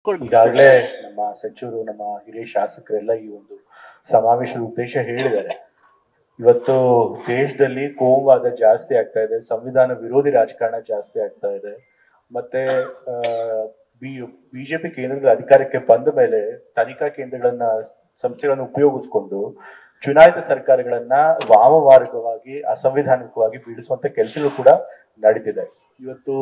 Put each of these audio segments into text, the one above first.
ಈಗಾಗಲೇ ನಮ್ಮ ಸಚಿವರು, ನಮ್ಮ ಹಿರಿಯ ಶಾಸಕರೆಲ್ಲ ಈ ಒಂದು ಸಮಾವೇಶದ ಉದ್ದೇಶ ಹೇಳಿದ್ದಾರೆ. ಇವತ್ತು ದೇಶದಲ್ಲಿ ಕೋಮುವಾದ ಜಾಸ್ತಿ ಆಗ್ತಾ ಇದೆ, ಸಂವಿಧಾನ ವಿರೋಧಿ ರಾಜಕಾರಣ ಜಾಸ್ತಿ ಆಗ್ತಾ ಇದೆ. ಮತ್ತೆ ಬಿಜೆಪಿ ಕೇಂದ್ರದ ಅಧಿಕಾರಕ್ಕೆ ಬಂದ ಮೇಲೆ ತನಿಖಾ ಕೇಂದ್ರಗಳನ್ನ, ಸಂಸ್ಥೆಗಳನ್ನು ಉಪಯೋಗಿಸಿಕೊಂಡು ಚುನಾಯಿತ ಸರ್ಕಾರಗಳನ್ನ ವಾಮಮಾರ್ಗವಾಗಿ, ಅಸಂವಿಧಾನಿಕವಾಗಿ ಬೀಳಿಸುವಂತ ಕೆಲಸಗಳು ಕೂಡ ನಡೀತಿದೆ. ಇವತ್ತು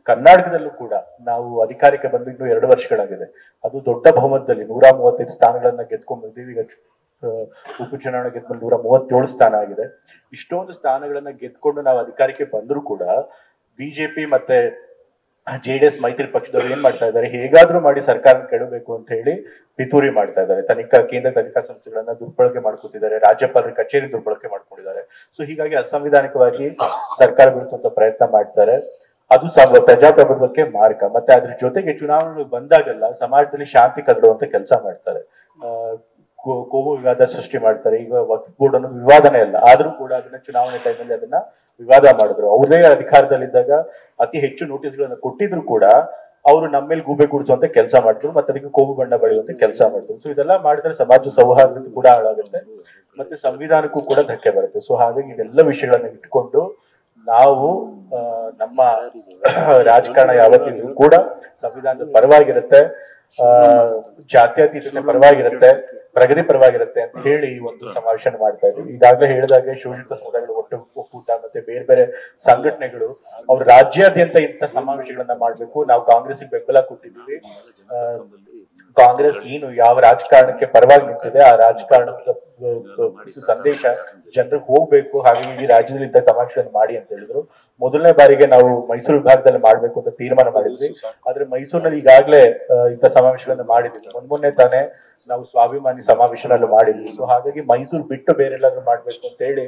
ಕರ್ನಾಟಕದಲ್ಲೂ ಕೂಡ ನಾವು ಅಧಿಕಾರಕ್ಕೆ ಬಂದಿದ್ದು 2 ವರ್ಷಗಳಾಗಿದೆ. ಅದು ದೊಡ್ಡ ಬಹುಮತದಲ್ಲಿ 135 ಸ್ಥಾನಗಳನ್ನ ಗೆದ್ಕೊಂಡ್ ಬಂದಿದ್ದೀವಿ. ಈಗ ಉಪಚುನಾವಣೆ ಗೆದ್ಕೊಂಡು 137 ಸ್ಥಾನ ಆಗಿದೆ. ಇಷ್ಟೊಂದು ಸ್ಥಾನಗಳನ್ನ ಗೆದ್ಕೊಂಡು ನಾವು ಅಧಿಕಾರಕ್ಕೆ ಬಂದರೂ ಕೂಡ ಬಿಜೆಪಿ ಮತ್ತೆ JDS ಮೈತ್ರಿ ಪಕ್ಷದವರು ಏನ್ ಮಾಡ್ತಾ ಇದ್ದಾರೆ, ಹೇಗಾದ್ರೂ ಮಾಡಿ ಸರ್ಕಾರ ಕೆಡಬೇಕು ಅಂತ ಹೇಳಿ ಪಿತೂರಿ ಮಾಡ್ತಾ ಇದ್ದಾರೆ. ಕೇಂದ್ರ ತನಿಖಾ ಸಂಸ್ಥೆಗಳನ್ನ ದುರ್ಬಳಕೆ ಮಾಡ್ಕೊತಿದ್ದಾರೆ, ರಾಜ್ಯಪಾಲರ ಕಚೇರಿ ದುರ್ಬಳಕೆ ಮಾಡ್ಕೊಂಡಿದ್ದಾರೆ. ಸೊ ಹೀಗಾಗಿ ಅಸಂವಿಧಾನಿಕವಾಗಿ ಸರ್ಕಾರ ಬೀಳಿಸುವಂತ ಪ್ರಯತ್ನ ಮಾಡ್ತಾರೆ. ಅದು ಪ್ರಜಾಪ್ರಭುತ್ವಕ್ಕೆ ಮಾರ್ಗ. ಮತ್ತೆ ಅದ್ರ ಜೊತೆಗೆ ಚುನಾವಣೆಗಳು ಬಂದಾಗೆಲ್ಲ ಸಮಾಜದಲ್ಲಿ ಶಾಂತಿ ಕದಡುವಂತ ಕೆಲಸ ಮಾಡ್ತಾರೆ. ಕೋಮು ವಿವಾದ ಸೃಷ್ಟಿ ಮಾಡ್ತಾರೆ. ಈಗ ವಕ್ಫ್ ಬೋರ್ಡ್ ಅನ್ನೋದು ವಿವಾದನೇ ಅಲ್ಲ, ಆದ್ರೂ ಕೂಡ ಅದನ್ನ ಚುನಾವಣೆ ಟೈಮಲ್ಲಿ ಅದನ್ನ ವಿವಾದ ಮಾಡಿದ್ರು. ಅವ್ರದೇ ಅಧಿಕಾರದಲ್ಲಿದ್ದಾಗ ಅತಿ ಹೆಚ್ಚು ನೋಟಿಸ್ಗಳನ್ನ ಕೊಟ್ಟಿದ್ರು ಕೂಡ ಅವರು ನಮ್ಮ ಮೇಲೆ ಗೂಬೆ ಕೂಡಿಸುವಂತ ಕೆಲಸ ಮಾಡಿದ್ರು, ಮತ್ತೆ ಅದಕ್ಕೆ ಕೋಮು ಬಣ್ಣ ಬಳಿಯುವಂತ ಕೆಲಸ ಮಾಡಿದ್ರು. ಸೊ ಇದೆಲ್ಲ ಮಾಡಿದ್ರೆ ಸಮಾಜ ಸೌಹಾರ್ದತೆ ಕೂಡ ಹಾಳಾಗುತ್ತೆ, ಮತ್ತೆ ಸಂವಿಧಾನಕ್ಕೂ ಕೂಡ ಧಕ್ಕೆ ಬರುತ್ತೆ. ಸೊ ಹಾಗಾಗಿ ಇದೆಲ್ಲ ವಿಷಯಗಳನ್ನ ಇಟ್ಕೊಂಡು ನಾವು ನಮ್ಮ ರಾಜಕಾರಣ ಯಾವತ್ತಿದ್ರು ಕೂಡ ಸಂವಿಧಾನದ ಪರವಾಗಿರುತ್ತೆ, ಜಾತ್ಯತೀತತೆ ಪರವಾಗಿರುತ್ತೆ, ಪ್ರಗತಿ ಪರವಾಗಿರುತ್ತೆ ಅಂತ ಹೇಳಿ ಈ ಒಂದು ಸಮಾವೇಶ ಮಾಡ್ತಾ ಇದ್ದೀವಿ. ಈಗಾಗಲೇ ಹೇಳಿದಾಗೆ ಶೋಷಿತ ಸಮುದಾಯಗಳ ಒಕ್ಕೂಟ ಮತ್ತೆ ಬೇರೆ ಬೇರೆ ಸಂಘಟನೆಗಳು ಅವ್ರ ರಾಜ್ಯಾದ್ಯಂತ ಇಂಥ ಸಮಾವೇಶಗಳನ್ನ ಮಾಡ್ಬೇಕು. ನಾವು ಕಾಂಗ್ರೆಸ್ಗೆ ಬೆಂಬಲ ಕೊಟ್ಟಿದ್ದೀವಿ. ಕಾಂಗ್ರೆಸ್ ಏನು ಯಾವ ರಾಜಕಾರಣಕ್ಕೆ ಪರವಾಗಿ ನಿಂತಿದೆ ಆ ರಾಜಕಾರಣದ ಸಂದೇಶ ಜನರಿಗೆ ಹೋಗ್ಬೇಕು, ಹಾಗಾಗಿ ಈ ರಾಜ್ಯದಲ್ಲಿ ಇಂಥ ಸಮಾವೇಶಗಳನ್ನು ಮಾಡಿ ಅಂತ ಹೇಳಿದ್ರು. ಮೊದಲನೇ ಬಾರಿಗೆ ನಾವು ಮೈಸೂರು ವಿಭಾಗದಲ್ಲಿ ಮಾಡ್ಬೇಕು ಅಂತ ತೀರ್ಮಾನ ಮಾಡಿದ್ವಿ. ಆದ್ರೆ ಮೈಸೂರಿನಲ್ಲಿ ಈಗಾಗಲೇ ಇಂಥ ಸಮಾವೇಶಗಳನ್ನು ಮಾಡಿದ್ವಿ. ಮೊನ್ನೆ ತಾನೇ ನಾವು ಸ್ವಾಭಿಮಾನಿ ಸಮಾವೇಶನಲ್ಲೂ ಮಾಡಿದ್ವಿ. ಸೊ ಹಾಗಾಗಿ ಮೈಸೂರು ಬಿಟ್ಟು ಬೇರೆ ಎಲ್ಲಾದ್ರೂ ಮಾಡ್ಬೇಕು ಅಂತ ಹೇಳಿ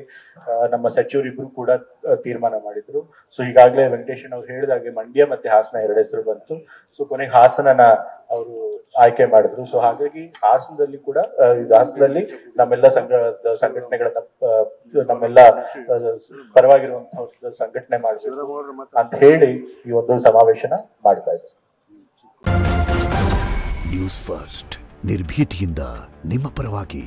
ನಮ್ಮ ಸಚಿವರಿಬ್ರು ಕೂಡ ತೀರ್ಮಾನ ಮಾಡಿದ್ರು. ಸೊ ಈಗಾಗಲೇ ವೆಂಕಟೇಶನ್ ಅವ್ರು ಹೇಳಿದಾಗೆ ಮಂಡ್ಯ ಮತ್ತೆ ಹಾಸನ 2 ಹೆಸರು ಬಂತು. ಸೊ ಕೊನೆಗೆ ಹಾಸನನ ಅವರು ಆಯ್ಕೆ ಮಾಡಿದ್ರು. ಸೊ ಹಾಗಾಗಿ ಹಾಸನದಲ್ಲಿ ಕೂಡ ಹಾಸನದಲ್ಲಿ ನಮ್ಮೆಲ್ಲ ಸಂಘಟನೆಗಳನ್ನ, ನಮ್ಮೆಲ್ಲ ಪರವಾಗಿರುವಂತಹ ಸಂಘಟನೆ ಮಾಡಬೇಕು ಅಂತ ಹೇಳಿ ಈ ಒಂದು ಸಮಾವೇಶನ ಮಾಡ್ತಾ ಇದ್ದಾರೆ. ನ್ಯೂಸ್ ಫಸ್ಟ್ ನಿರ್ಭೀತಿಯಿಂದ ನಿಮ್ಮ ಪರವಾಗಿ.